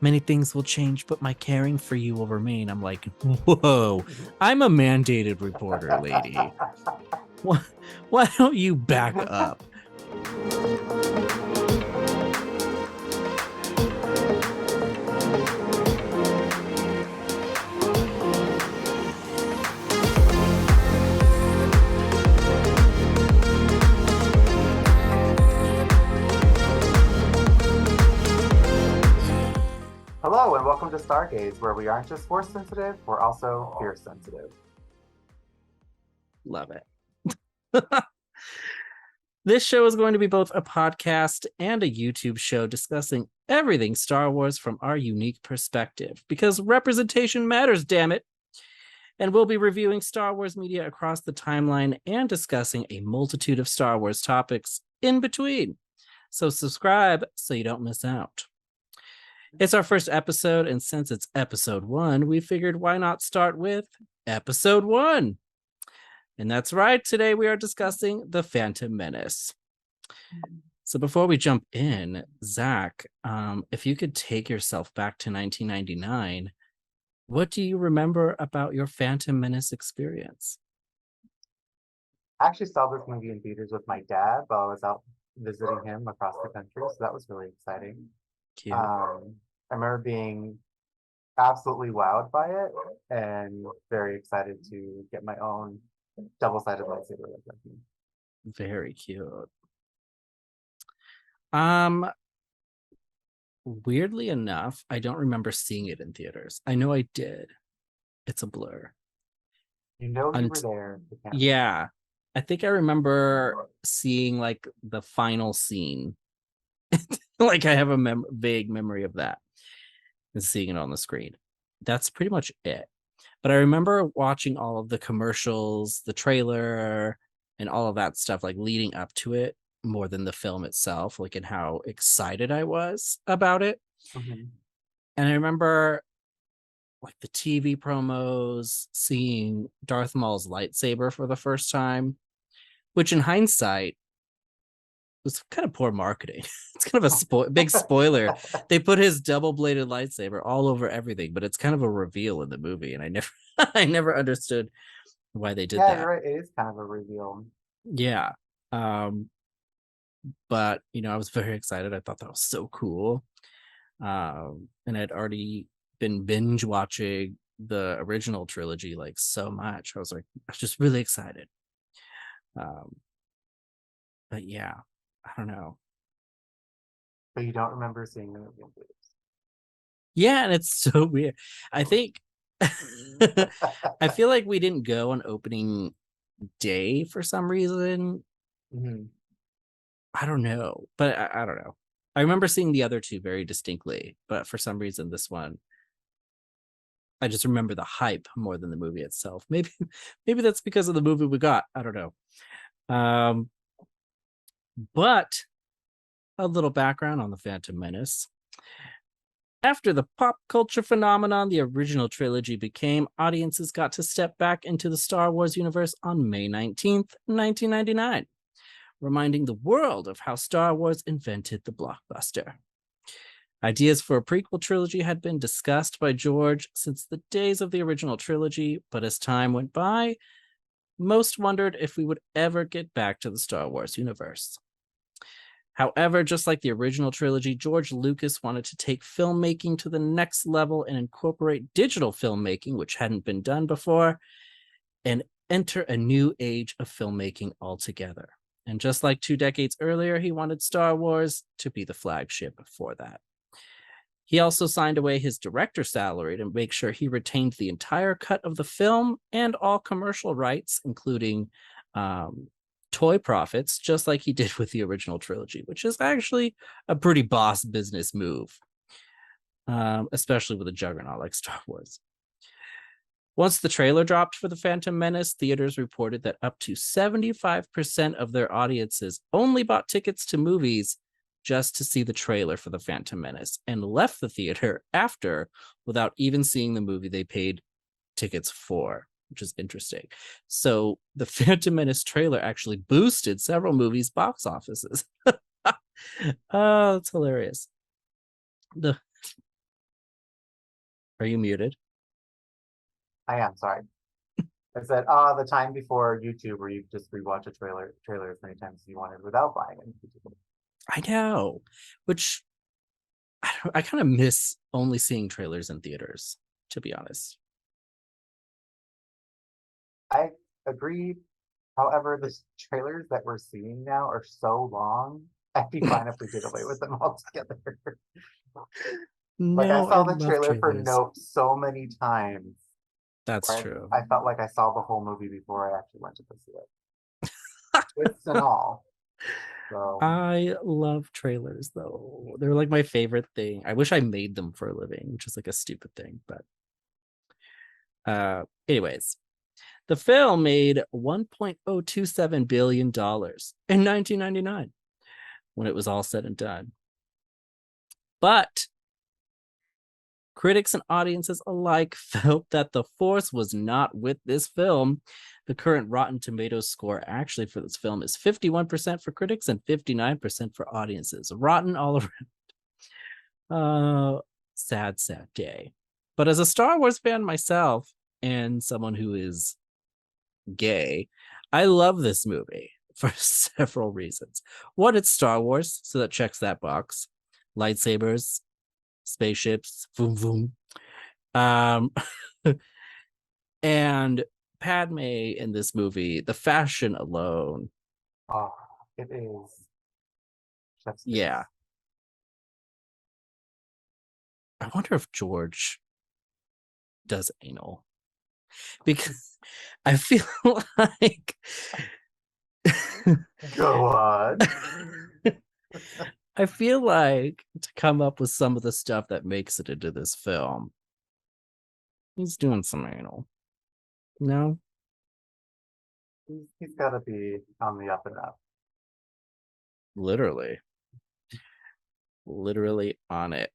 Many things will change, but my caring for you will remain. I'm like, whoa, I'm a mandated reporter, lady. Why don't you back up? Hello and welcome to STAR GAYZ, where we aren't just force sensitive, we're also fear sensitive. Love it. This show is going to be both a podcast and a YouTube show discussing everything Star Wars from our unique perspective, because representation matters, damn it. And we'll be reviewing Star Wars media across the timeline and discussing a multitude of Star Wars topics in between. So subscribe so you don't miss out. It's our first episode, and since it's episode 1, we figured why not start with episode 1. And that's right, today we are discussing the Phantom Menace. So before we jump in, Zach, if you could take yourself back to 1999, what do you remember about your Phantom Menace experience? I actually saw this movie in theaters with my dad while I was out visiting him across the country, so that was really exciting. Cute. I remember being absolutely wowed by it and very excited to get my own double-sided lightsaber like that. Very cute. Weirdly enough, I don't remember seeing it in theaters. I know I did. It's a blur. You know you were there. Yeah. I think I remember seeing like the final scene. Like I have a vague memory of that and seeing it on the screen. That's pretty much it. But I remember watching all of the commercials, the trailer, and all of that stuff, like leading up to it more than the film itself, like, and how excited I was about it. Mm-hmm. And I remember like the TV promos, seeing Darth Maul's lightsaber for the first time, which in hindsight was kind of poor marketing. It's kind of a big spoiler. They put his double-bladed lightsaber all over everything, but it's kind of a reveal in the movie, and I never understood why they did that. Yeah, you're right. It is kind of a reveal. Yeah. But I was very excited. I thought that was so cool. And I'd already been binge watching the original trilogy like so much. I was just really excited. But yeah, I don't know. But you don't remember seeing the movie in theaters. Yeah, and it's so weird. I think I feel like we didn't go on opening day for some reason. Mm-hmm. I don't know, but I don't know. I remember seeing the other two very distinctly, but for some reason this one, I just remember the hype more than the movie itself. Maybe that's because of the movie we got. I don't know. But a little background on the Phantom Menace. After the pop culture phenomenon the original trilogy became, audiences got to step back into the Star Wars universe on May 19th, 1999, reminding the world of how Star Wars invented the blockbuster. Ideas for a prequel trilogy had been discussed by George since the days of the original trilogy, but as time went by, most wondered if we would ever get back to the Star Wars universe. However, just like the original trilogy, George Lucas wanted to take filmmaking to the next level and incorporate digital filmmaking, which hadn't been done before, and enter a new age of filmmaking altogether. And just like 2 decades earlier, he wanted Star Wars to be the flagship for that. He also signed away his director's salary to make sure he retained the entire cut of the film and all commercial rights, including toy profits, just like he did with the original trilogy, which is actually a pretty boss business move, especially with a juggernaut like Star Wars. Once the trailer dropped for the Phantom Menace, theaters reported that up to 75% of their audiences only bought tickets to movies just to see the trailer for the Phantom Menace and left the theater after without even seeing the movie they paid tickets for, which is interesting. So the Phantom Menace trailer actually boosted several movies' box offices. Oh, that's hilarious. Are you muted? I am sorry. I said, the time before YouTube where you just rewatch a trailer as many times as you wanted without buying it. I know, which I kind of miss only seeing trailers in theaters, to be honest. I agree. However, the trailers that we're seeing now are so long. I'd be fine if we did away with them altogether. Like I No, I saw the love trailer for trailers. Nope so many times. That's Where true. I felt like I saw the whole movie before I actually went to go see it. Twists and all. So I love trailers though. They're like my favorite thing. I wish I made them for a living, which is like a stupid thing, but anyways, the film made $1.027 billion in 1999 when it was all said and done. But critics and audiences alike felt that the force was not with this film. The current Rotten Tomatoes score actually for this film is 51% for critics and 59% for audiences. Rotten all around. Sad, sad day. But as a Star Wars fan myself and someone who is gay, I love this movie for several reasons. One, it's Star Wars, so that checks that box. Lightsabers, spaceships, boom, boom. Um, and Padme in this movie, the fashion alone, oh, it is chef's yeah. kiss. I wonder if George does anal because I feel like Go on. I feel like to come up with some of the stuff that makes it into this film, he's doing some anal. No, He's got to be on the up and up. literally, literally on it.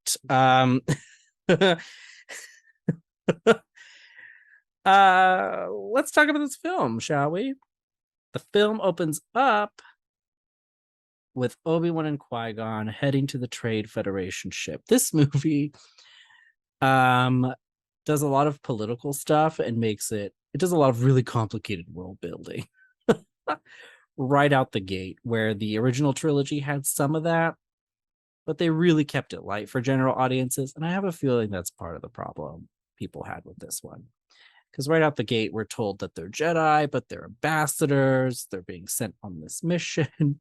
Let's talk about this film, shall we? The film opens up with Obi-Wan and Qui-Gon heading to the Trade Federation ship. This movie does a lot of political stuff and it does a lot of really complicated world building right out the gate, where the original trilogy had some of that, but they really kept it light for general audiences. And I have a feeling that's part of the problem people had with this one. Because right out the gate, we're told that they're Jedi, but they're ambassadors. They're being sent on this mission.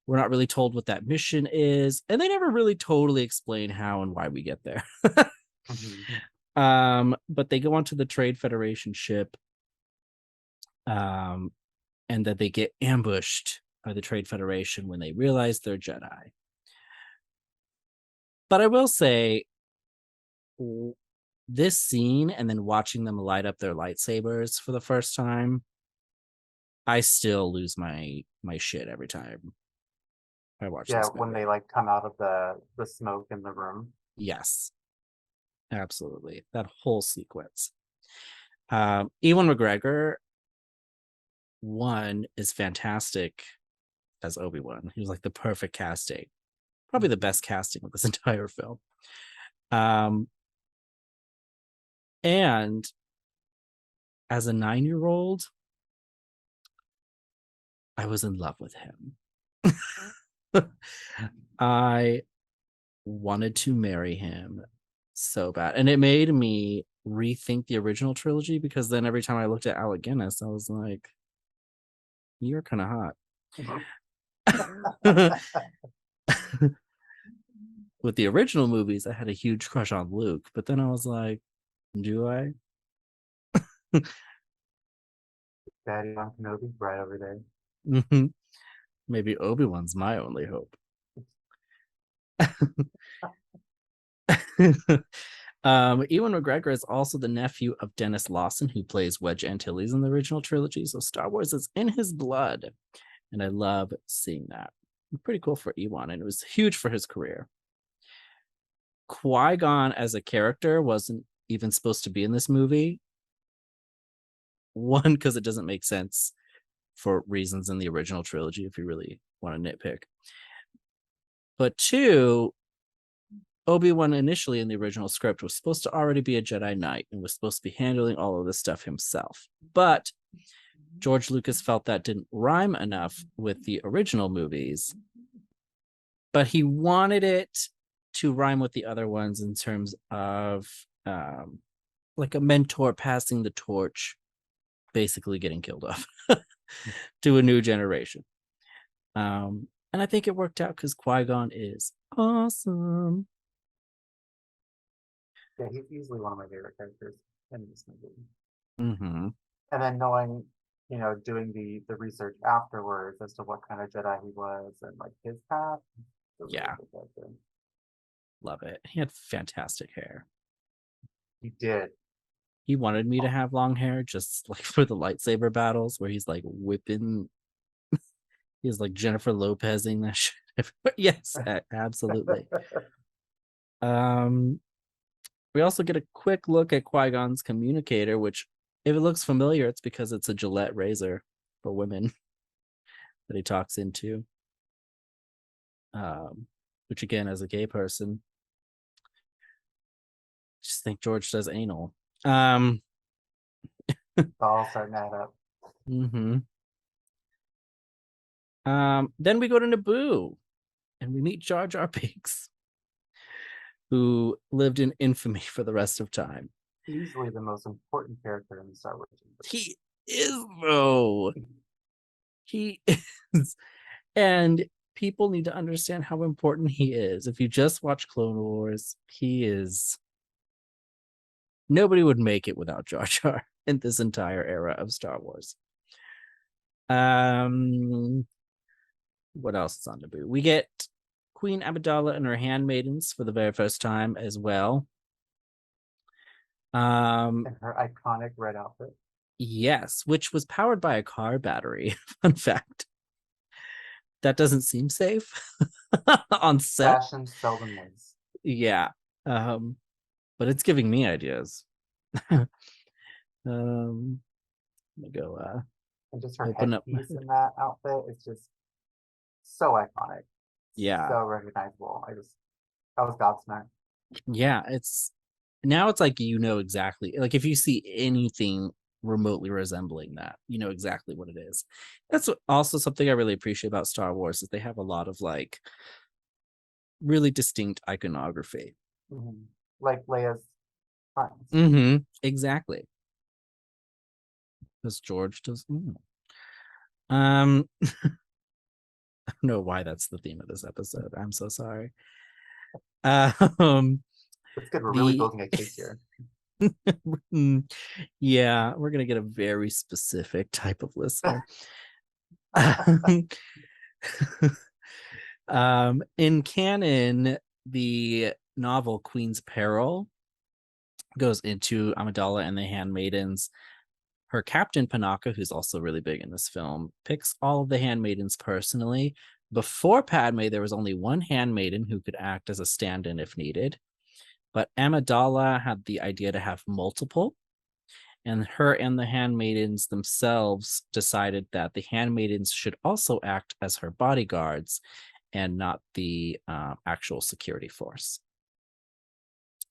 We're not really told what that mission is. And they never really totally explain how and why we get there. But they go onto the Trade Federation ship. And that they get ambushed by the Trade Federation when they realize they're Jedi. But I will say, this scene and then watching them light up their lightsabers for the first time, I still lose my shit every time I watch Yeah, this when movie. they like come out of the smoke in the room. Yes, absolutely. That whole sequence. Ewan McGregor, one, is fantastic as Obi-Wan. He was like the perfect casting. Probably the best casting of this entire film. And as a 9-year-old, I was in love with him. I wanted to marry him so bad. And it made me rethink the original trilogy, because then every time I looked at Alec Guinness, I was like, you're kind of hot. With the original movies, I had a huge crush on Luke, but then I was like, do I? Daddy on Kenobi right over there. Maybe Obi-Wan's my only hope. Ewan McGregor is also the nephew of Dennis Lawson, who plays Wedge Antilles in the original trilogy. So Star Wars is in his blood, and I love seeing that. Pretty cool for Ewan, and it was huge for his career. Qui-Gon as a character wasn't even supposed to be in this movie. One, because it doesn't make sense for reasons in the original trilogy, if you really want to nitpick. But two, Obi-Wan initially in the original script was supposed to already be a Jedi Knight and was supposed to be handling all of this stuff himself. But George Lucas felt that didn't rhyme enough with the original movies, but he wanted it to rhyme with the other ones in terms of like a mentor passing the torch, basically getting killed off to a new generation. And I think it worked out because Qui-Gon is awesome. Yeah, he's easily one of my favorite characters in this movie. Mm-hmm. And then knowing, doing the research afterwards as to what kind of Jedi he was and like his path. Yeah, love it. He had fantastic hair. He did. He wanted me to have long hair just like for the lightsaber battles where he's like whipping. He's like Jennifer Lopezing that shit. Yes, absolutely. We also get a quick look at Qui-Gon's communicator, which if it looks familiar, it's because it's a Gillette razor for women that he talks into. Which again, as a gay person, just think George does anal. It's all starting to add up. Mm-hmm. Then we go to Naboo and we meet Jar Jar Binks, who lived in infamy for the rest of time. Easily the most important character in the Star Wars universe. He is, though. He is. And people need to understand how important he is. If you just watch Clone Wars, he is. Nobody would make it without Jar Jar in this entire era of Star Wars. What else is on Naboo? We get Queen Amidala and her handmaidens for the very first time as well. And her iconic red outfit. Yes, which was powered by a car battery. Fun fact. That doesn't seem safe on set. Fashion seldom is. Yeah. But it's giving me ideas. I'm gonna go and just her open up. headpiece in that outfit is just so iconic. Yeah. So recognizable. That was gobsmacked. Yeah, it's now it's like exactly. Like if you see anything remotely resembling that, you know exactly what it is. That's also something I really appreciate about Star Wars is they have a lot of like really distinct iconography. Mm-hmm. Like Leia's friends. Mm-hmm. Exactly. Because George does. I don't know why that's the theme of this episode. I'm so sorry. It's good. We're really building a case here. Yeah, we're gonna get a very specific type of listener. In canon, the novel Queen's Peril goes into Amidala and the Handmaidens. Her captain Panaka, who's also really big in this film, picks all of the handmaidens personally. Before Padme, there was only one handmaiden who could act as a stand-in if needed. But Amidala had the idea to have multiple, and her and the handmaidens themselves decided that the handmaidens should also act as her bodyguards and not the actual security force,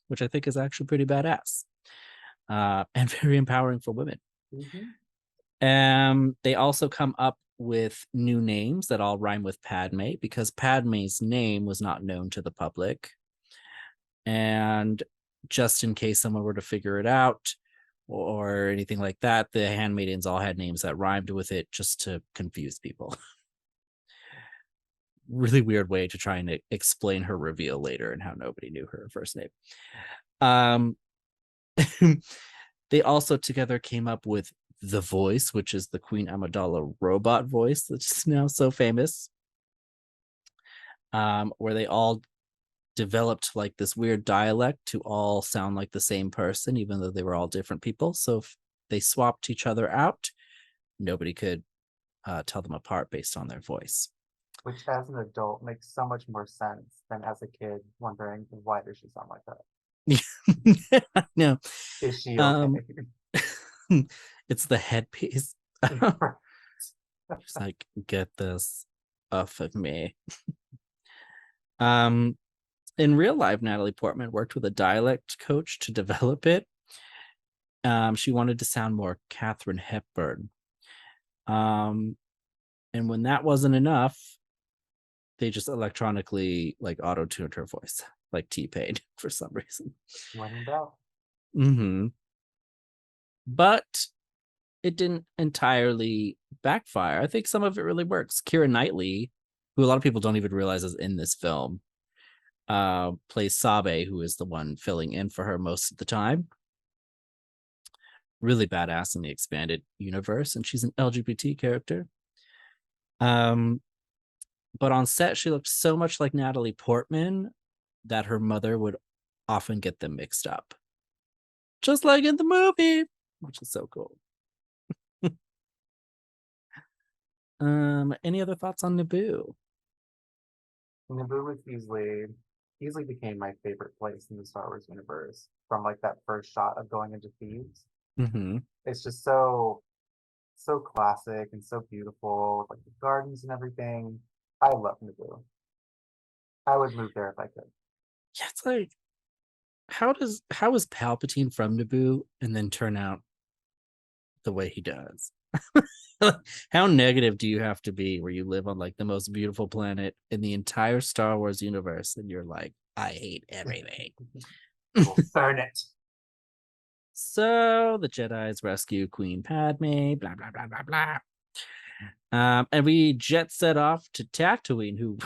which I think is actually pretty badass and very empowering for women. Mm-hmm. They also come up with new names that all rhyme with Padme because Padme's name was not known to the public. And just in case someone were to figure it out or anything like that, the handmaidens all had names that rhymed with it just to confuse people. Really weird way to try and explain her reveal later and how nobody knew her first name. They also together came up with the voice, which is the Queen Amidala robot voice that's now so famous, where they all developed like this weird dialect to all sound like the same person, even though they were all different people. So if they swapped each other out, nobody could tell them apart based on their voice. Which as an adult makes so much more sense than as a kid wondering why does she sound like that? No. Is she okay? It's the headpiece. Just like, get this off of me. In real life, Natalie Portman worked with a dialect coach to develop it. She wanted to sound more Katharine Hepburn. And when that wasn't enough, they just electronically like auto-tuned her voice, like T-Pain for some reason. When in doubt. But it didn't entirely backfire. I think some of it really works. Keira Knightley, who a lot of people don't even realize is in this film, plays Sabe, who is the one filling in for her most of the time. Really badass in the expanded universe, and she's an LGBT character. But on set, she looked so much like Natalie Portman that her mother would often get them mixed up. Just like in the movie, which is so cool. Any other thoughts on Naboo? Naboo was easily became my favorite place in the Star Wars universe from like that first shot of going into Thebes. Mm-hmm. It's just so classic and so beautiful with like the gardens and everything. I love Naboo. I would move there if I could. Yeah, it's like how is Palpatine from Naboo and then turn out the way he does? How negative do you have to be where you live on like the most beautiful planet in the entire Star Wars universe and you're like, I hate everything. We'll burn it. So the Jedi's rescue Queen Padme, blah blah blah blah blah. And we jet set off to Tatooine, who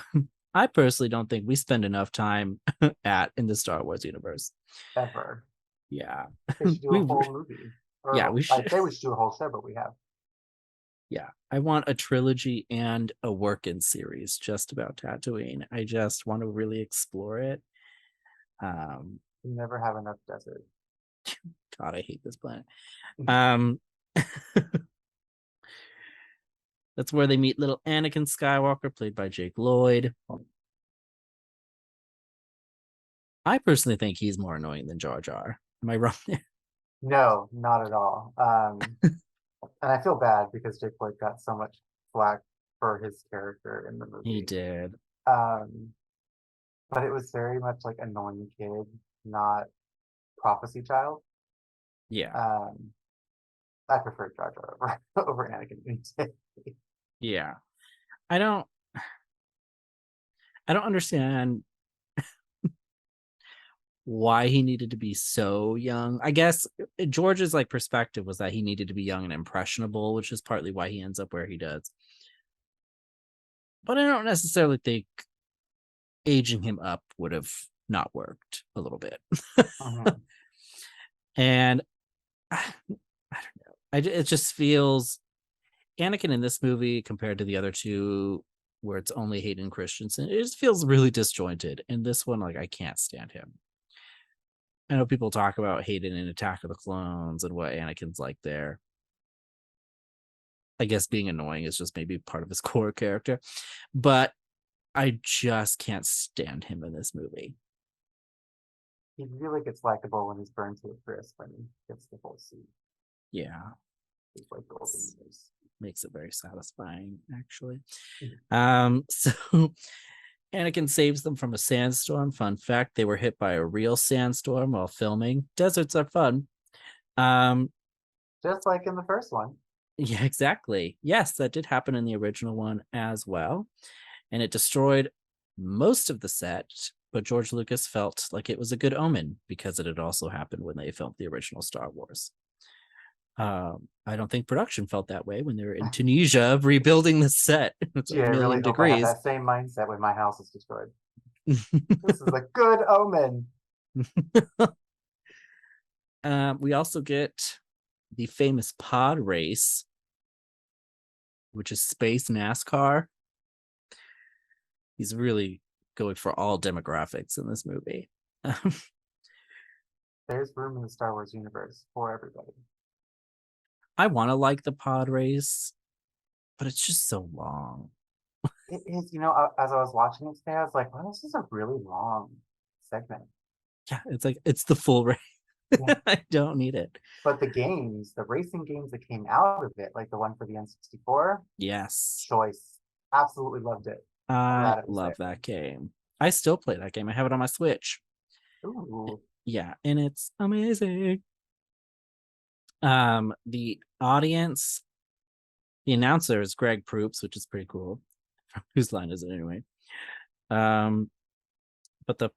I personally don't think we spend enough time at in the Star Wars universe. Ever. Yeah. They should do a whole movie. Or Yeah, we should. I'd say we should do a whole show, but we have. Yeah, I want a trilogy and a work-in series just about Tatooine. I just want to really explore it. You never have enough desert. God, I hate this planet. That's where they meet little Anakin Skywalker, played by Jake Lloyd. I personally think he's more annoying than Jar Jar. Am I wrong there? No, not at all. And I feel bad because Jake Lloyd got so much flack for his character in the movie. He did. But it was very much like annoying kid, not prophecy child. Yeah. I prefer Jar Jar over Anakin. Yeah. I don't understand why he needed to be so young. I guess George's like perspective was that he needed to be young and impressionable, which is partly why he ends up where he does. But I don't necessarily think aging him up would have not worked a little bit. And I don't know. It just feels Anakin in this movie compared to the other two, where it's only Hayden Christensen, it just feels really disjointed. In this one, like I can't stand him. I know people talk about Hayden in Attack of the Clones and what Anakin's like there. I guess being annoying is just maybe part of his core character, but I just can't stand him in this movie. He really gets likable when he's burned to a crisp and gets the whole suit. Yeah. It's like golden years. Makes it very satisfying, actually. So Anakin saves them from a sandstorm. Fun fact, they were hit by a real sandstorm while filming. Deserts are fun. Just like in the first one. Yeah, exactly. Yes, that did happen in the original one as well. And it destroyed most of the set, but George Lucas felt like it was a good omen because it had also happened when they filmed the original Star Wars. I don't think production felt that way when they were in Tunisia rebuilding the set. It's Yeah, I really hope I have that same mindset when my house is destroyed. This is a good omen. We also get the famous pod race, which is space NASCAR. He's really going for all demographics in this movie. There's room in the Star Wars universe for everybody. I want to like the pod race, but it's just so long. It is, as I was watching it today, I was like, wow, this is a really long segment. Yeah, it's like it's the full race. Yeah. I don't need it. But the racing games that came out of it, like the one for the N64, yes, choice. Absolutely loved it. I love that game. I still play that game. I have it on my Switch. Ooh, Yeah, and it's amazing. The audience, the announcer is Greg Proops, which is pretty cool. Whose line is it anyway? Um, but the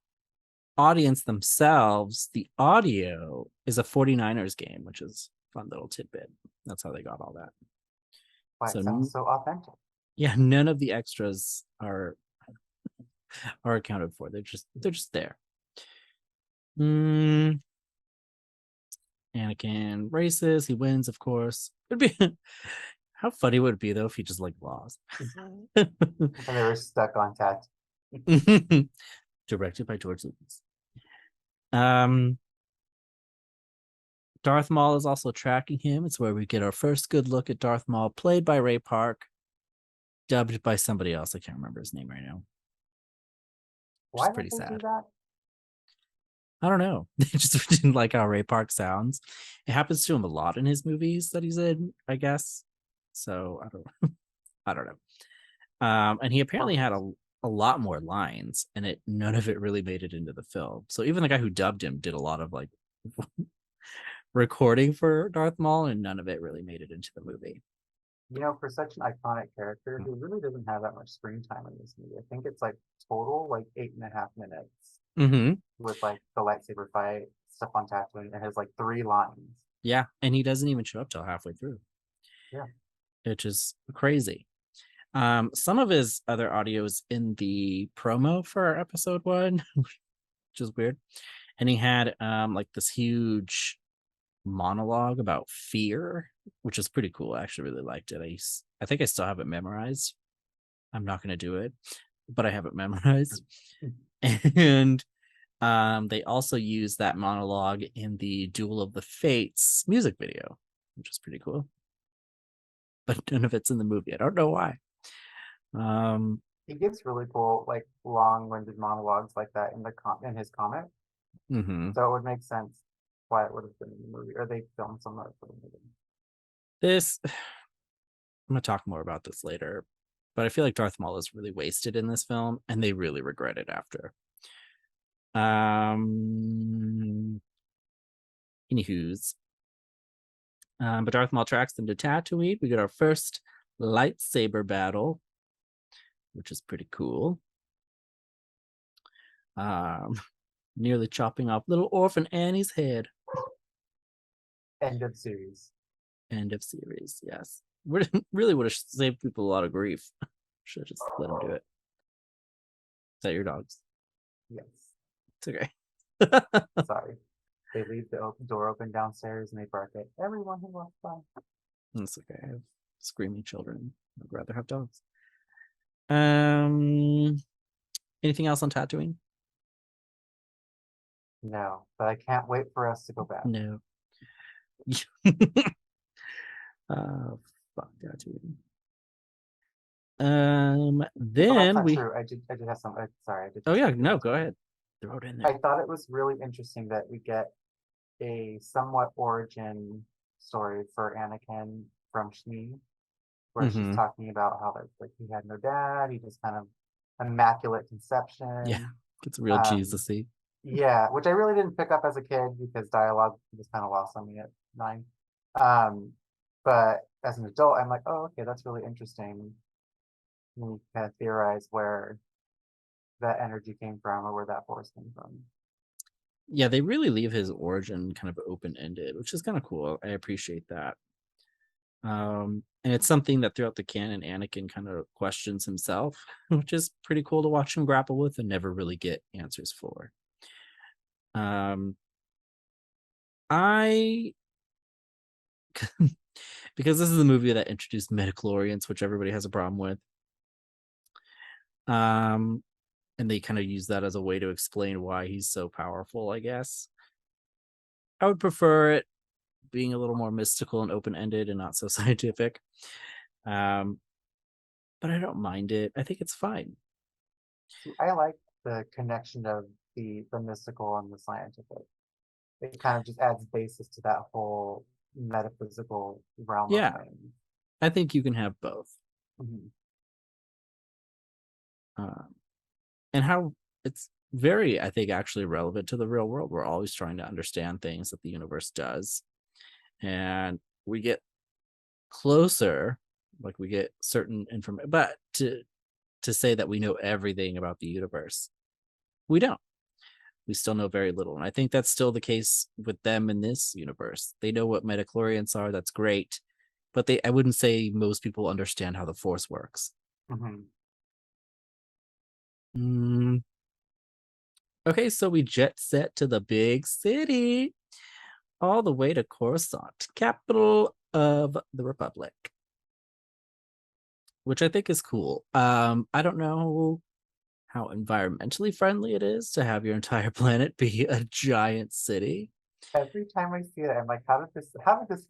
audience themselves, the audio is a 49ers game, which is a fun little tidbit. That's how they got all that. why it So sounds so authentic. yeah, none of the extras are accounted for. They're just there. Anakin races, he wins, of course. It'd be how funny would it be though if he just like lost? And they were stuck on Tat. Directed by George Lucas. Um, Darth Maul is also tracking him. It's where we get our first good look at Darth Maul, played by Ray Park, dubbed by somebody else. I can't remember his name right now. Which is Why did pretty they do sad. that? I don't know. They just didn't like how Ray Park sounds. It happens to him a lot in his movies that he's in, I guess. So I don't know. And he apparently had a lot more lines, and none of it really made it into the film. So even the guy who dubbed him did a lot of like recording for Darth Maul, and none of it really made it into the movie. You know, for such an iconic character who really doesn't have that much screen time in this movie, I think it's like total like 8.5 minutes Mm-hmm. with like the lightsaber fight, stuff on Tatooine, and has like 3 lines. Yeah, and he doesn't even show up till halfway through, Yeah. which is crazy. Some of his other audio is in the promo for episode 1, which is weird. And he had like this huge monologue about fear, which is pretty cool. I actually really liked it. I think I still have it memorized. I'm not going to do it, but I have it memorized. And they also use that monologue in the Duel of the Fates music video, which is pretty cool. But none of it's in the movie. I don't know why. He gives really cool, like long-winded monologues like that in in his comic. Mm-hmm. So it would make sense why it would have been in the movie, or they filmed some of it for the movie. This, I'm going to talk more about this later, but I feel like Darth Maul is really wasted in this film, and they really regret it after. Anywho's, but Darth Maul tracks them to Tatooine. We get our first lightsaber battle, which is pretty cool. Nearly chopping off little orphan Annie's head. End of series. End of series. Yes, really would have saved people a lot of grief. Should have just let him do it. Is that your dogs? Yes. It's okay. Sorry. They leave the door open downstairs and they bark at everyone who walks by. It's okay. I have screaming children. I'd rather have dogs. Anything else on Tatooine? No, but I can't wait for us to go back. No. Fuck Tatooine. Oh, that's Then not we. true. I did have some. Sorry, I did. Oh Have yeah, something no, else. go ahead. Throw it in I there. thought it was really interesting that we get a somewhat origin story for Anakin from Shmi, where she's Mm-hmm. talking about how like he had no dad, he just kind of immaculate Yeah, conception. it's real Um, Jesus-y. yeah, which I really didn't pick up as a kid because dialogue was kind of lost on me at 9. Um, but as an adult, I'm like, oh, okay, that's really interesting. And you kind of theorize where that energy came from or where that force came from. Yeah, they really leave his origin kind of open-ended, which is kind of cool. I appreciate that. And it's something that throughout the canon, Anakin kind of questions himself, which is pretty cool to watch him grapple with and never really get answers for. I because this is a movie that introduced midichlorians, which everybody has a problem with. And they kind of use that as a way to explain why he's so powerful, I guess. I would prefer it being a little more mystical and open-ended and not so scientific. Um, but I don't mind it. I think it's fine. See, I like the connection of the mystical and the scientific. It kind of just adds basis to that whole metaphysical realm of Yeah, things. I think you can have both. Mhm. Um, and how it's very, I think, actually relevant to the real world. We're always trying to understand things that the universe does, and we get closer, like we get certain information, but to say that we know everything about the universe, we don't. We still know very little, and I think that's still the case with them in this universe. They know what midichlorians are. That's great, but I wouldn't say most people understand how the Force works. Mhm. Mm, okay, so we jet set to the big city, all the way to Coruscant, capital of the Republic, which I think is cool. I don't know how environmentally friendly it is to have your entire planet be a giant city. Every time I see it, I'm like, how did this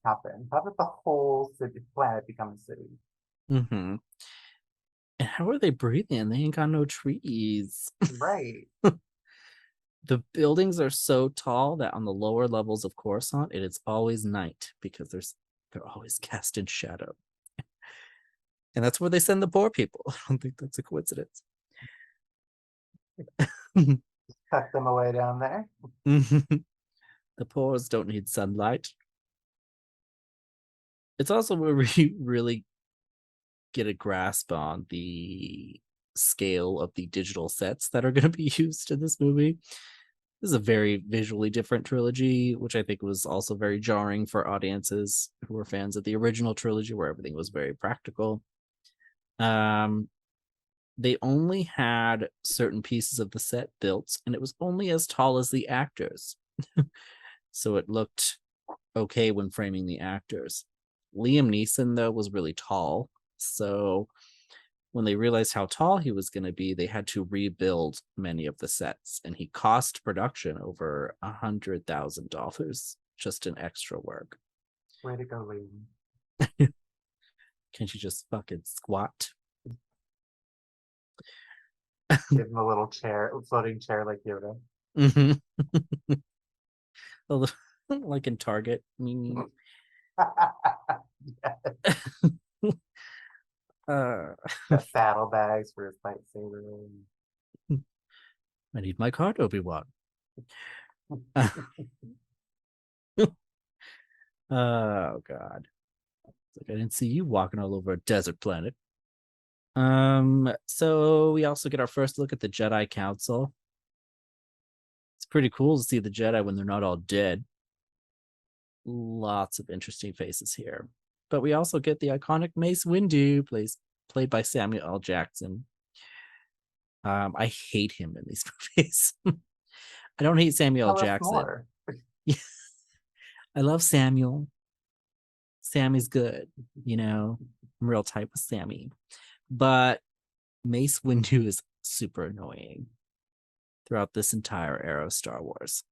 happen? How did the whole planet become a city? Hmm. And how are they breathing? They ain't got no trees. Right. The buildings are so tall that on the lower levels of Coruscant, it is always night because they're always cast in shadow. And that's where they send the poor people. I don't think that's a coincidence. Tuck them away down there. The poors don't need sunlight. It's also where we really get a grasp on the scale of the digital sets that are going to be used in this movie. This is a very visually different trilogy, which I think was also very jarring for audiences who were fans of the original trilogy, where everything was very practical. Um, they only had certain pieces of the set built, and it was only as tall as the actors. So it looked okay when framing the actors. Liam Neeson, though, was really tall. So when they realized how tall he was going to be, they had to rebuild many of the sets, and he cost production over $100,000 just in extra work. Way to go, Liam. Can't you just fucking squat? Give him a little chair, a floating chair like Yoda. Mhm. Like in Target. uh, Got saddlebags for his lightsaber. I need my card, Obi-Wan. Oh God. Like I didn't see you walking all over a desert planet. So we also get our first look at the Jedi Council. It's pretty cool to see the Jedi when they're not all dead. Lots of interesting faces here. But we also get the iconic Mace Windu, played by Samuel L. Jackson. I hate him in these movies. I don't hate Samuel L. Tell us Jackson. more. I love Samuel. Sammy's good, I'm real tight with Sammy. But Mace Windu is super annoying throughout this entire era of Star Wars.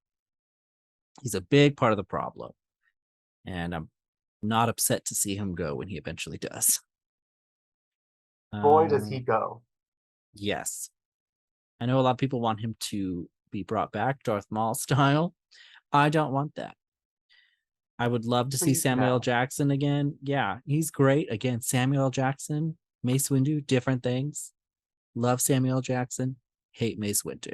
He's a big part of the problem, and I'm not upset to see him go when he eventually does. Boy, does he go. Yes. I know a lot of people want him to be brought back Darth Maul style. I don't want that. I would love to see Please Samuel L. no. Jackson again. Yeah, he's great. Again, Samuel L. Jackson, Mace Windu, different things. Love Samuel L. Jackson, hate Mace Windu.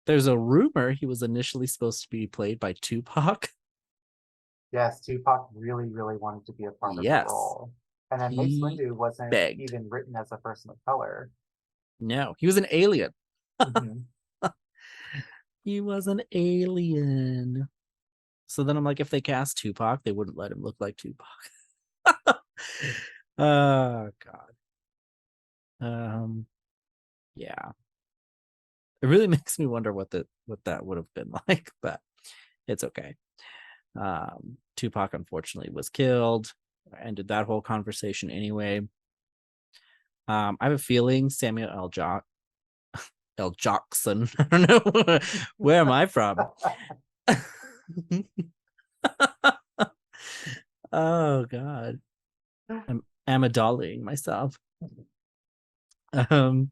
There's a rumor he was initially supposed to be played by Tupac. Yes, Tupac really, really wanted to be a part of the Yes, role. And then Mace he Windu wasn't begged. even written as a person of color. No, he was an alien. Mhm. He was an alien. So then I'm like, if they cast Tupac, they wouldn't let him look like Tupac. Oh God. Yeah. It really makes me wonder what that would have been like, but it's okay. Tupac unfortunately was killed. Ended that whole conversation anyway. I have a feeling Samuel L. Jackson. I don't know. Where am I from? Oh God. I'm amidaling myself. Um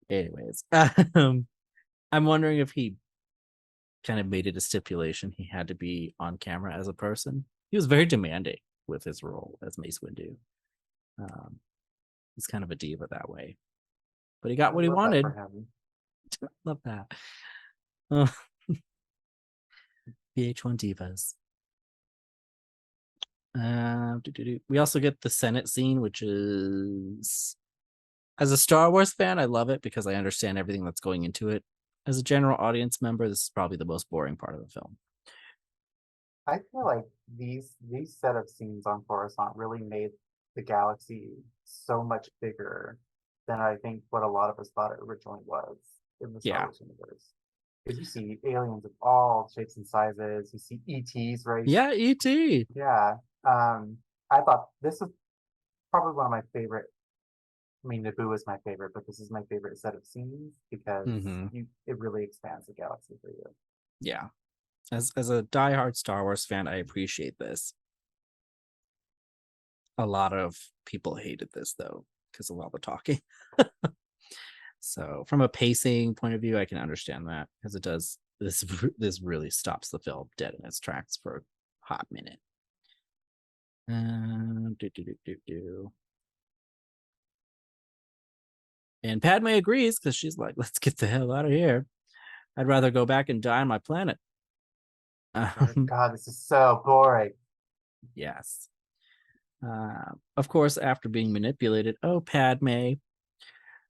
anyways. I'm wondering if he kind of made it a stipulation he had to be on camera as a person. He was very demanding with his role as Mace Windu. Um, He's kind of a diva that way, but he got I what he love that for wanted. him. Love that. Oh, VH1 divas. We also get the Senate scene, which is, as a Star Wars fan, I love it because I understand everything that's going into it. As a general audience member, this is probably the most boring part of the film. I feel like these set of scenes on Coruscant really made the galaxy so much bigger than I think what a lot of us thought it originally was in the Star Yeah. Wars universe. Because you see aliens of all shapes and sizes, you see ETs, right? Yeah, E.T. Yeah. Um, I thought this is probably one of my favorite. I mean, Naboo is my favorite, but this is my favorite set of scenes because it really expands the galaxy for you. Yeah. As a diehard Star Wars fan, I appreciate this. A lot of people hated this though because of all the talking. So from a pacing point of view, I can understand that because it does this really stops the film dead in its tracks for a hot minute. And Padme agrees because she's like, "Let's get the hell out of here. I'd rather go back and die on my planet." God, this is so boring. Yes. Of course, after being manipulated, oh Padme,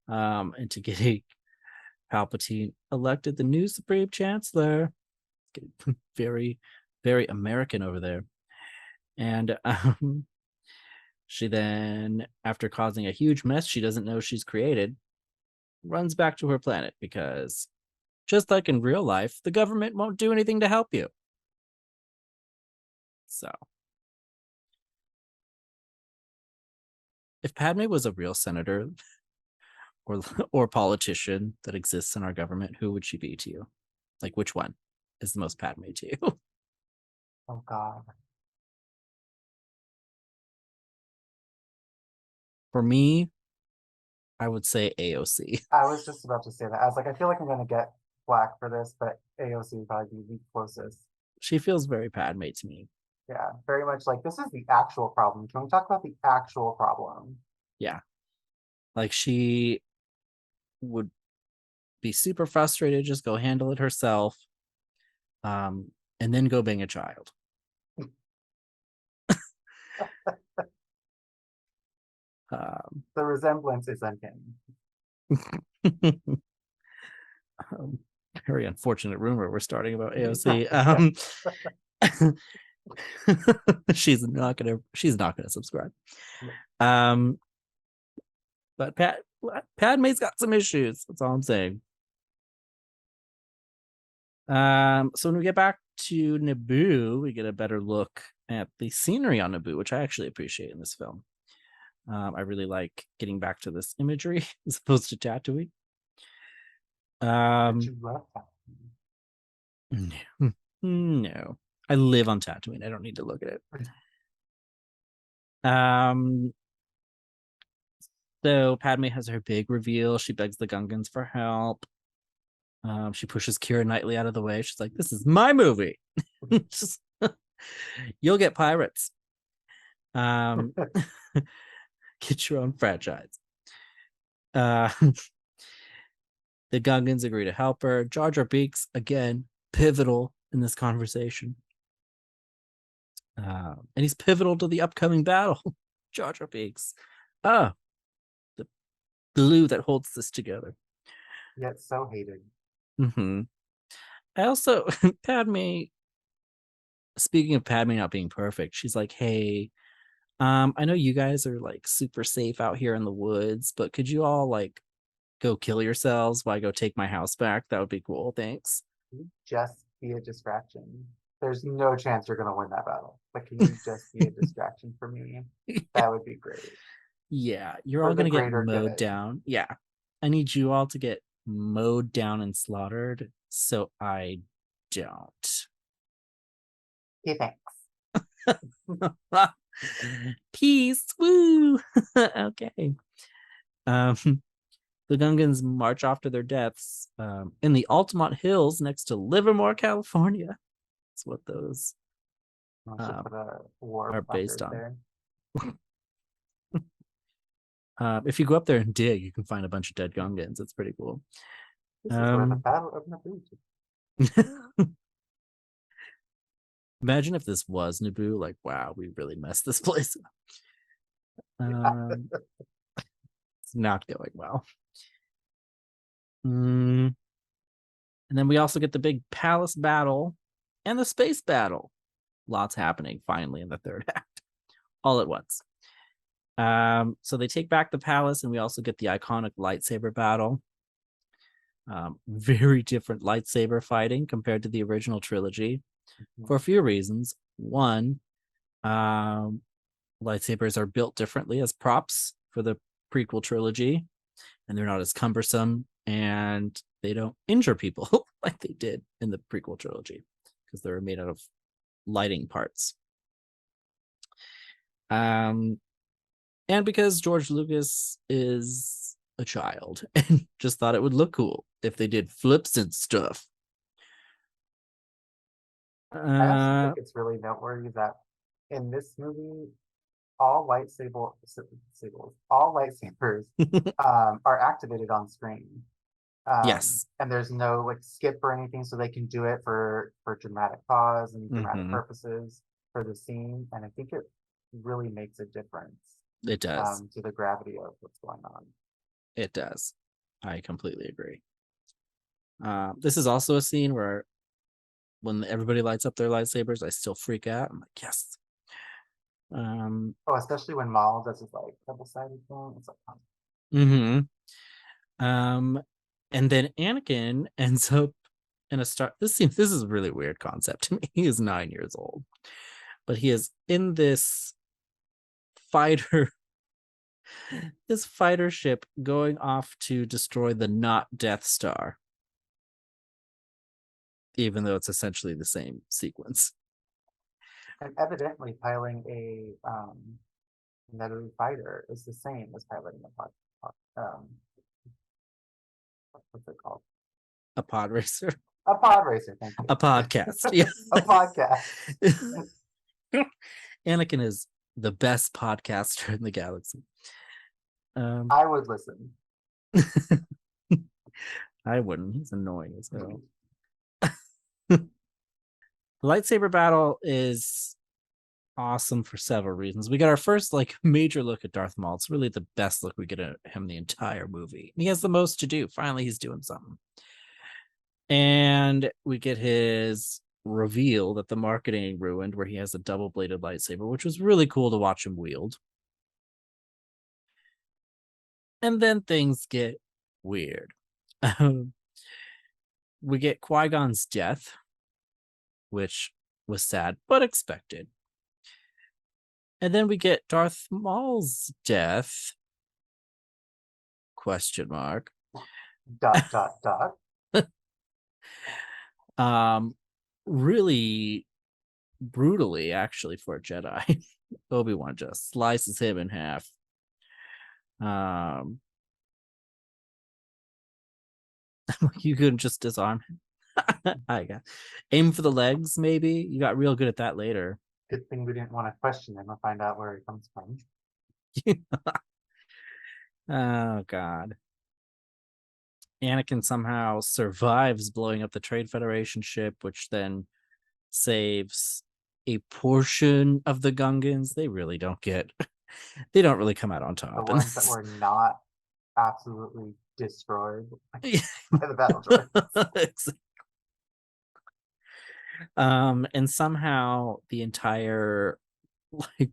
into getting Palpatine elected the new Supreme Chancellor. Very, very American over there. And she then, after causing a huge mess she doesn't know she's created, runs back to her planet because, just like in real life, the government won't do anything to help you. So, if Padme was a real senator or politician that exists in our government, who would she be to you? Like, which one is the most Padme to you? Oh God. For me, I would say AOC. I was just about to say that. I was like, I feel like I'm gonna get flack for this, but AOC would probably be the closest. She feels very Padme to me. Yeah, very much like this is the actual problem. Can we talk about the actual problem? Yeah. Like she would be super frustrated, just go handle it herself, and then go bang a child. The resemblance is uncanny. Very unfortunate rumor we're starting about AOC. She's not gonna subscribe. But Padme's got some issues. That's all I'm saying. So when we get back to Naboo, we get a better look at the scenery on Naboo, which I actually appreciate in this film. I really like getting back to this imagery as opposed to Tatooine. But you love that. No, I live on Tatooine. I don't need to look at it. So Padme has her big reveal. She begs the Gungans for help. She pushes Keira Knightley out of the way. She's like, "This is my movie. You'll get pirates. Get your own franchise." The Gungans agree to help her. Jar Jar Binks, again, pivotal in this conversation. And he's pivotal to the upcoming battle. Jar Jar Binks. The glue that holds this together. Yet so hated. I also, Padme, speaking of Padme not being perfect, she's like, "Hey, I know you guys are like super safe out here in the woods, but could you all like go kill yourselves while I go take my house back? That would be cool. Thanks." Just be a distraction. There's no chance you're gonna win that battle. But can you just be a distraction for me? That would be great. Yeah, you're For all the gonna get greater mowed good. down. Yeah, I need you all to get mowed down and slaughtered, so I don't. Okay, thanks. Peace, woo. Okay. The Gungans march off to their deaths in the Altamont Hills next to Livermore, California. That's what those I should put a war are based placard on. there. If you go up there and dig, you can find a bunch of dead Gungans. It's pretty cool. This is where the Battle of Naboo Imagine if this was Naboo. Like, wow, we really messed this place up. It's not going well. And then we also get the big palace battle and the space battle. Lots happening finally in the third act, all at once. So they take back the palace, and we also get the iconic lightsaber battle. Very different lightsaber fighting compared to the original trilogy for a few reasons. One, lightsabers are built differently as props for the prequel trilogy, and they're not as cumbersome, and they don't injure people like they did in the prequel trilogy because they're made out of lighting parts. And because George Lucas is a child and just thought it would look cool if they did flips and stuff. I also think it's really noteworthy that in this movie, all lightsabers are activated on screen. Yes. And there's no like skip or anything, so they can do it for dramatic pause and dramatic purposes for the scene. And I think it really makes a difference. It does. To the gravity of what's going on. It does. I completely agree. This is also a scene where when everybody lights up their lightsabers, I still freak out. I'm like, yes. Oh, especially when Maul does his like double-sided thing. It's like and then Anakin ends up in a star. This is a really weird concept to me. He is 9 years old, but he is in this fighter ship going off to destroy the not Death Star, even though it's essentially the same sequence. And evidently piloting a Naboo fighter is the same as piloting a what's it called? A pod racer. A pod racer, thank you. A podcast. Yeah. A podcast. Anakin is the best podcaster in the galaxy. I would listen. I wouldn't. He's annoying as hell. The lightsaber battle is awesome for several reasons. We got our first like major look at Darth Maul. It's really the best look we get at him the entire movie. He has the most to do. Finally, he's doing something. And we get his reveal that the marketing ruined, where he has a double-bladed lightsaber, which was really cool to watch him wield. And then things get weird. We get Qui-Gon's death, which was sad but expected. And then we get Darth Maul's death. Question mark. ... Really brutally, actually, for a Jedi. Obi-Wan just slices him in half. You couldn't just disarm him. I got aim for the legs, maybe. You got real good at that later. Good thing we didn't want to question him or find out where he comes from. Oh god. Anakin somehow survives blowing up the Trade Federation ship, which then saves a portion of the Gungans. They really don't get they don't really come out on top. The ones that were not absolutely destroyed by the battle droids. Exactly. And somehow the entire like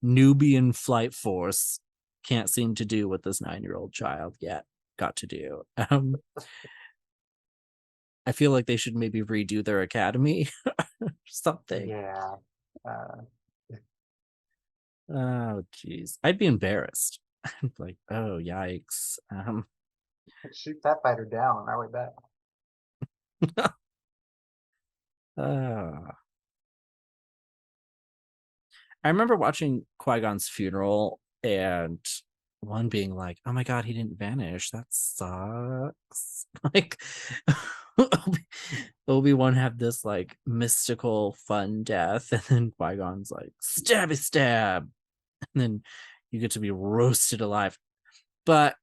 Nubian flight force can't seem to do what this 9-year-old child yet got to do. I feel like they should maybe redo their academy or something. Yeah. Oh geez, I'd be embarrassed. Like, oh yikes. Shoot that fighter down on our way back. I remember watching Qui-Gon's funeral and one being like, oh my god, he didn't vanish. That sucks. Like Obi-Wan had this like mystical fun death, and then Qui-Gon's like stabby stab, and then you get to be roasted alive. But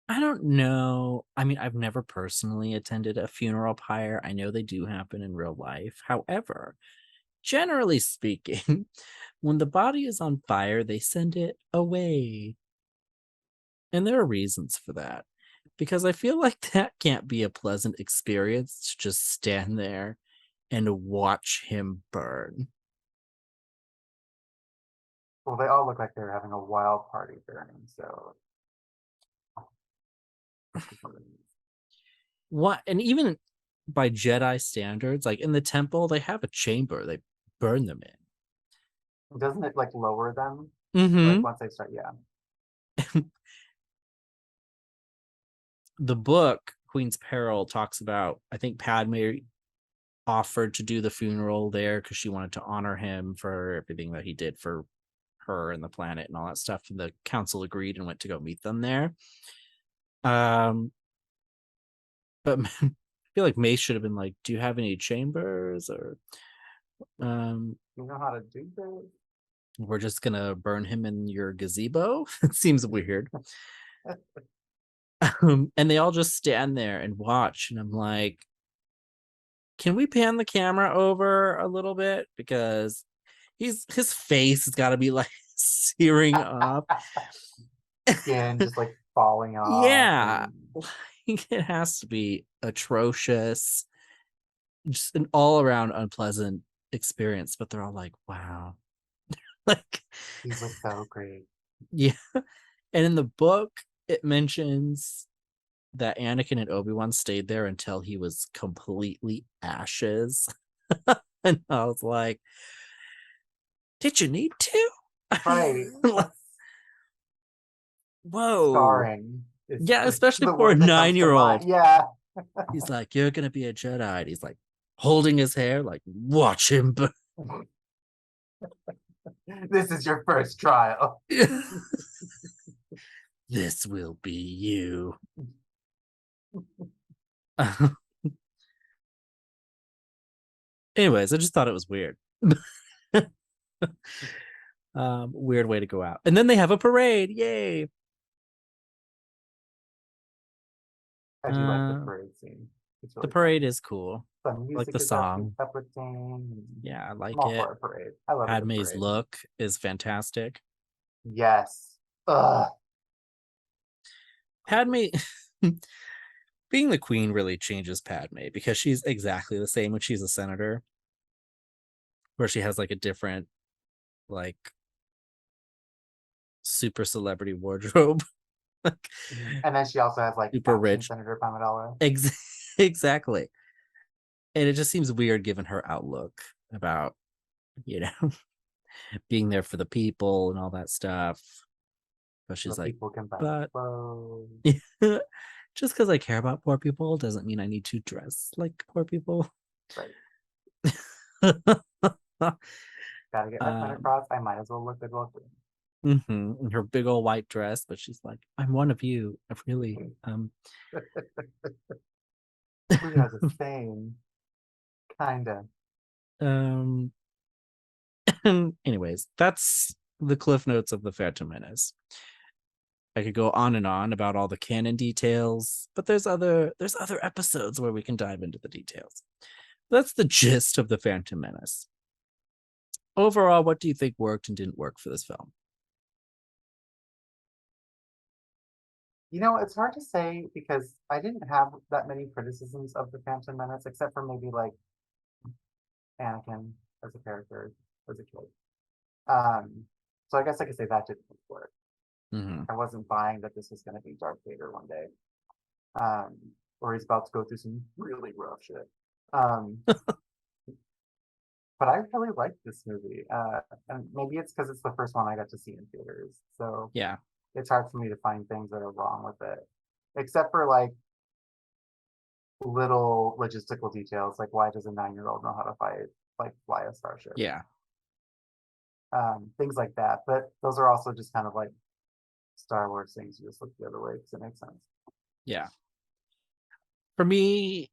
I don't know. I mean, I've never personally attended a funeral pyre. I know they do happen in real life. However, generally speaking, when the body is on fire, they send it away. And there are reasons for that. Because I feel like that can't be a pleasant experience to just stand there and watch him burn. Well, they all look like they're having a wild party burning, so What and even by Jedi standards, like in the temple, they have a chamber they burn them doesn't it like lower them? in. Like once they start, yeah. The book, Queen's Peril, talks about, I think Padme offered to do the funeral there because she wanted to honor him for everything that he did for her and the planet and all that stuff. And the council agreed and went to go meet them there. But I feel like Mace should have been like, "Do you have any chambers?" Or You know how to do this? we're just gonna burn him in your gazebo. It seems weird. And they all just stand there and watch, and I'm like, can we pan the camera over a little bit, because his face has got to be like searing up. Skin just like falling off. Yeah, And like it has to be atrocious, just an all-around unpleasant experience. But they're all like, wow. Like, these look so great. yeah. And in the book it mentions that Anakin and Obi-Wan stayed there until he was completely ashes. And I was like, did you need to? Right. Like, whoa. Scarring is Yeah, especially the for a word that comes to 9-year-old. mind. Yeah. He's like, you're gonna be a Jedi. And he's like holding his hair, like, watch him. This is your first trial. This will be you. Anyways, I just thought it was weird. Weird way to go out. And then they have a parade. Yay. I do like the parade scene. It's The really parade fun. is cool. The I like music the is actually song. uplifting. Yeah, I I'm like all it. for a parade. I love a good Padme's parade. look is fantastic. Yes. Ugh. Padme being the queen really changes Padme, because she's exactly the same when she's a senator, where she has like a different, like, super celebrity wardrobe. Like, And then she also has like super action rich. Senator Pamela. Exactly. And it just seems weird given her outlook about, you know, being there for the people and all that stuff. But So she's like, people can buy but clothes. just because I care about poor people doesn't mean I need to dress like poor people. Right. Gotta get my point um, across. I might as well look good while in her big old white dress, but she's like, I'm one of you. I really, doing it. We are the same. Kinda. um, anyways, that's the cliff notes of the Phantom Menace. I could go on and on about all the canon details, but there's other episodes where we can dive into the details. That's the gist of the Phantom Menace. Overall, what do you think worked and didn't work for this film? You know, it's hard to say because I didn't have that many criticisms of the Phantom Menace, except for maybe like Anakin as a character as a kid. So I guess I could say that didn't work. Mm-hmm. I wasn't buying that this was going to be Darth Vader one day, or he's about to go through some really rough shit. Um, but I really liked this movie, and maybe it's because it's the first one I got to see in theaters, so Yeah. it's hard for me to find things that are wrong with it, except for like little logistical details, like why does a 9-year-old know how to fly a starship? Yeah. Things like that. But those are also just kind of like Star Wars things. You just look the other way because it makes sense. Yeah. For me,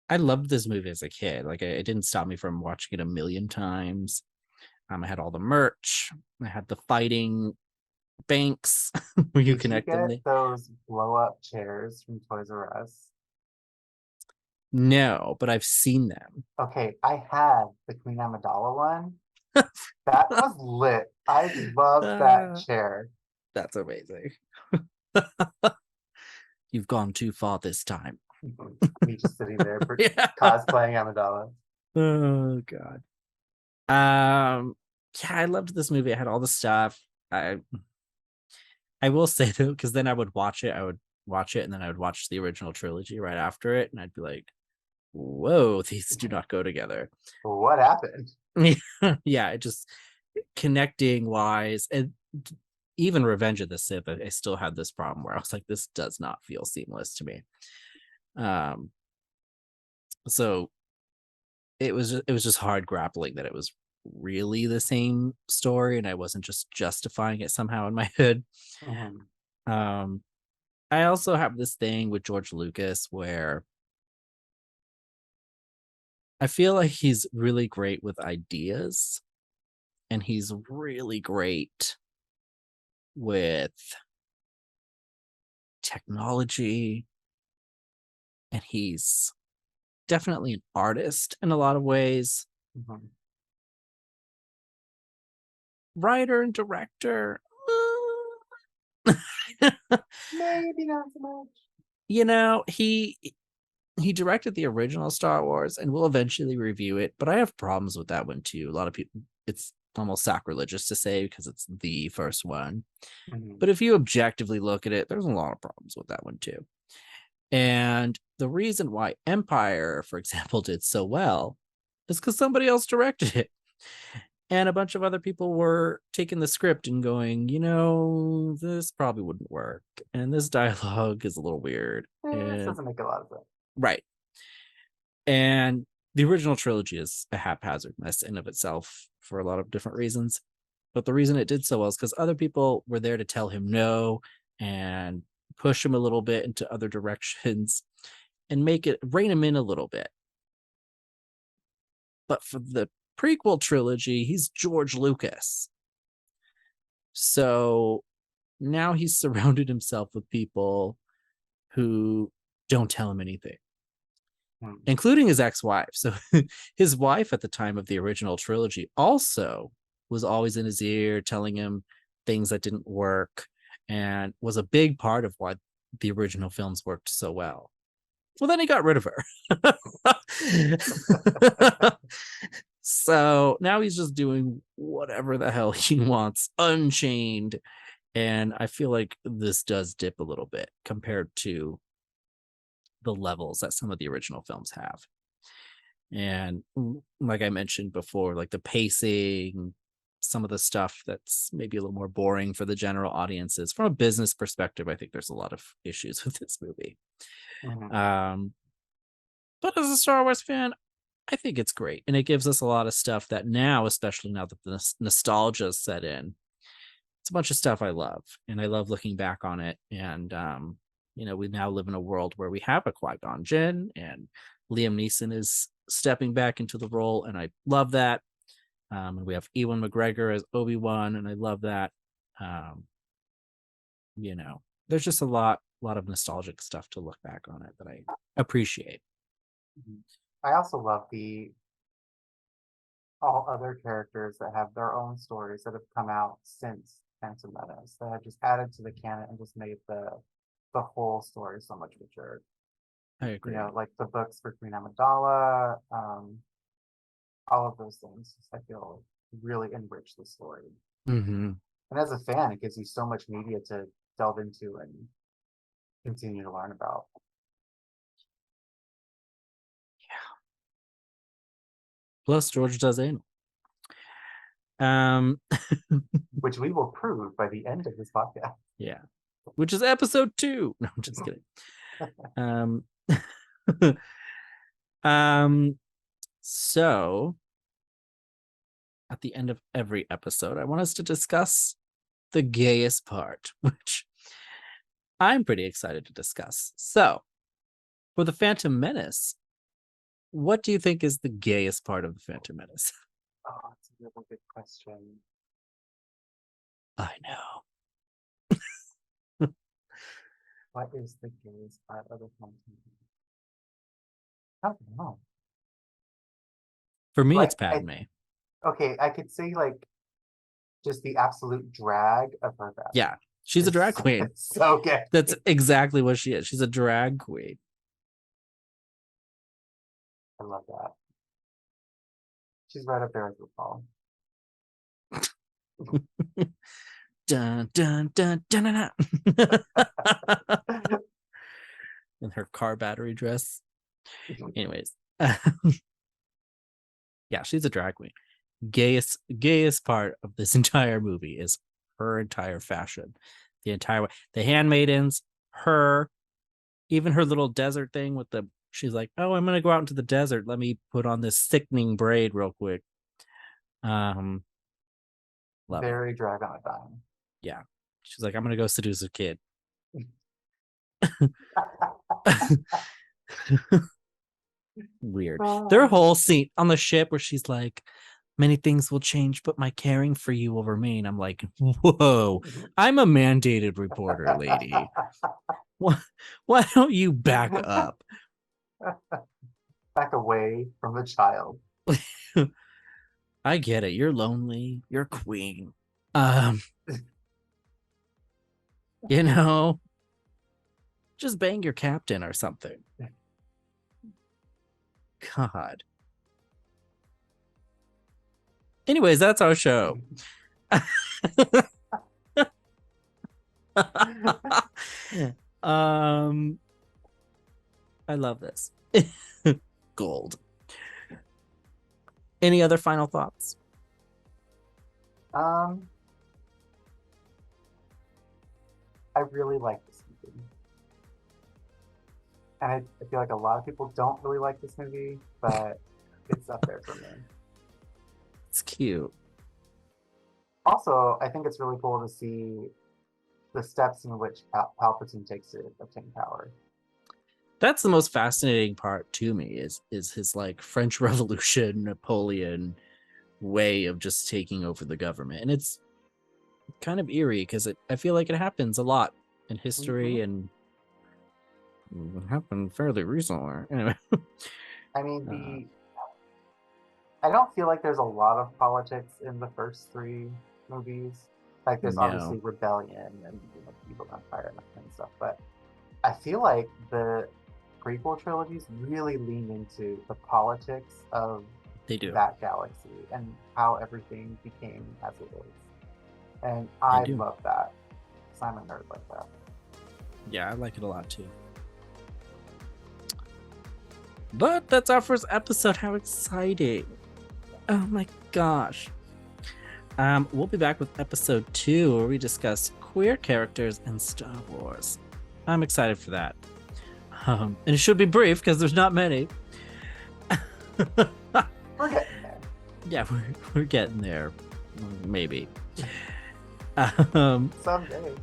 I loved this movie as a kid. Like, it didn't stop me from watching it a million times. I had all the merch. I had the fighting banks where you Did you connect them. get those blow up chairs from Toys R Us? No, but I've seen them. Okay, I had the Queen Amidala one. That was lit. I loved that Uh, chair. that's amazing. You've gone too far this time. Me just sitting there Yeah. cosplaying Amidala. Oh god. Yeah, I loved this movie. It had all the stuff. I will say though, because then I would watch it, and then I would watch the original trilogy right after it, and I'd be like, whoa, these do not go together. What happened? Yeah, it just connecting wise, and even Revenge of the Sith, I still had this problem where I was like, this does not feel seamless to me. So it was just hard grappling that it was really the same story, and I wasn't just justifying it somehow in my head. Mhm. Um, I also have this thing with George Lucas where I feel like he's really great with ideas, and he's really great with technology, and he's definitely an artist in a lot of ways. Mhm. Writer and director, Maybe not so much. he directed the original Star Wars, and we'll eventually review it, but I have problems with that one too. A lot of people, it's almost sacrilegious to say because it's the first one. Mhm. But if you objectively look at it, there's a lot of problems with that one too. And the reason why Empire, for example, did so well is because somebody else directed it. And a bunch of other people were taking the script and going, this probably wouldn't work. And this dialogue is a little weird. This And doesn't make a lot of sense. right. And the original trilogy is a haphazardness in of itself for a lot of different reasons. But the reason it did so well is because other people were there to tell him no and push him a little bit into other directions and make it rein him in a little bit. But for the prequel trilogy, he's George Lucas. So now he's surrounded himself with people who don't tell him anything, Hmm. including his ex-wife. So his wife at the time of the original trilogy also was always in his ear telling him things that didn't work, and was a big part of why the original films worked so well. Well, then he got rid of her. So now he's just doing whatever the hell he wants, unchained. And I feel like this does dip a little bit compared to the levels that some of the original films have. And like I mentioned before, like the pacing, some of the stuff that's maybe a little more boring for the general audiences. From a business perspective, I think there's a lot of issues with this movie. Mhm. Um, but as a Star Wars fan, I think it's great. And it gives us a lot of stuff that now, especially now that the nostalgia is set in, it's a bunch of stuff I love. And I love looking back on it. And, we now live in a world where we have a Qui-Gon Jinn, and Liam Neeson is stepping back into the role. And I love that. And we have Ewan McGregor as Obi-Wan, and I love that. Um, there's just a lot of nostalgic stuff to look back on it that I appreciate. Mhm. I also love the all other characters that have their own stories that have come out since Phantom Menace that have just added to the canon and just made the whole story so much richer. I agree. Like the books for Queen Amidala, all of those things I feel really enrich the story. Mm-hmm. And as a fan, it gives you so much media to delve into and continue to learn about, Plus, George does anal. Um, which we will prove by the end of this podcast. yeah, which is episode 2. No, I'm just kidding. Um, um, so at the end of every episode, I want us to discuss the gayest part, which I'm pretty excited to discuss. So, for the Phantom Menace, what do you think is the gayest part of the Phantom Menace? Oh, that's a really good question. I know. What is the gayest part of the Phantom Menace? I don't know. For me, Like, it's Padme. okay, I could say like just the absolute drag of her fashion. Yeah, she's a drag queen. It's so good. That's exactly what she is. She's a drag queen. I love that. She's right up there with RuPaul. Dun dun dun dun dun, dun. In her car battery dress. Anyways, yeah, she's a drag queen. Gayest part of this entire movie is her entire fashion, the entire way. The handmaidens, her, even her little desert thing with the. She's like, oh, I'm gonna go out into the desert. Let me put on this sickening braid real quick. Love Very drag on a dime. Yeah, she's like, I'm gonna go seduce a kid. Weird. Their whole scene on the ship where she's like, many things will change, but my caring for you will remain. I'm like, whoa, I'm a mandated reporter, lady. Why don't you back up? Back away from the child. I get it. You're lonely. You're queen. You know, just bang your captain or something. God. Anyways, that's our show. I love this. Gold. Any other final thoughts? I really like this movie. And I feel like a lot of people don't really like this movie, but it's up there for me. It's cute. Also, I think it's really cool to see the steps in which Palpatine takes to obtain power. That's the most fascinating part to me is his like French Revolution, Napoleon way of just taking over the government. And it's kind of eerie because I feel like it happens a lot in history and it happened fairly recently. Anyway. I mean, I don't feel like there's a lot of politics in the first three movies. Like there's obviously rebellion and evil empire and that kind of stuff, but I feel like the prequel trilogies really lean into the politics of that galaxy and how everything became as it is. And I love that. I'm a nerd like that. Yeah, I like it a lot too. But that's our first episode. How exciting. Oh my gosh. We'll be back with episode 2 where we discuss queer characters in Star Wars. I'm excited for that. And it should be brief because there's not many. We're getting there. Yeah, we're getting there. Maybe. Someday.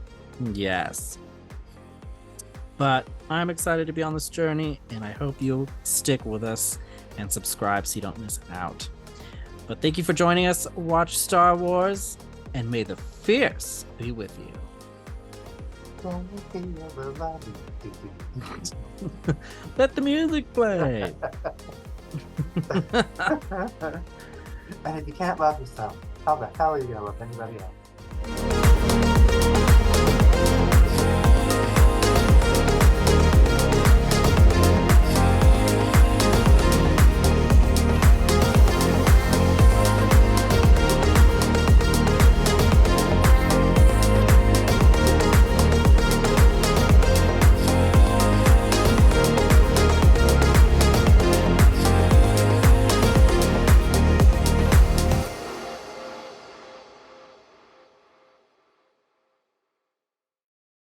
Yes. But I'm excited to be on this journey, and I hope you'll stick with us and subscribe so you don't miss out. But thank you for joining us. Watch Star Wars, and may the Fierce be with you. Let the music play. And if you can't love yourself, how the hell are you gonna love anybody else?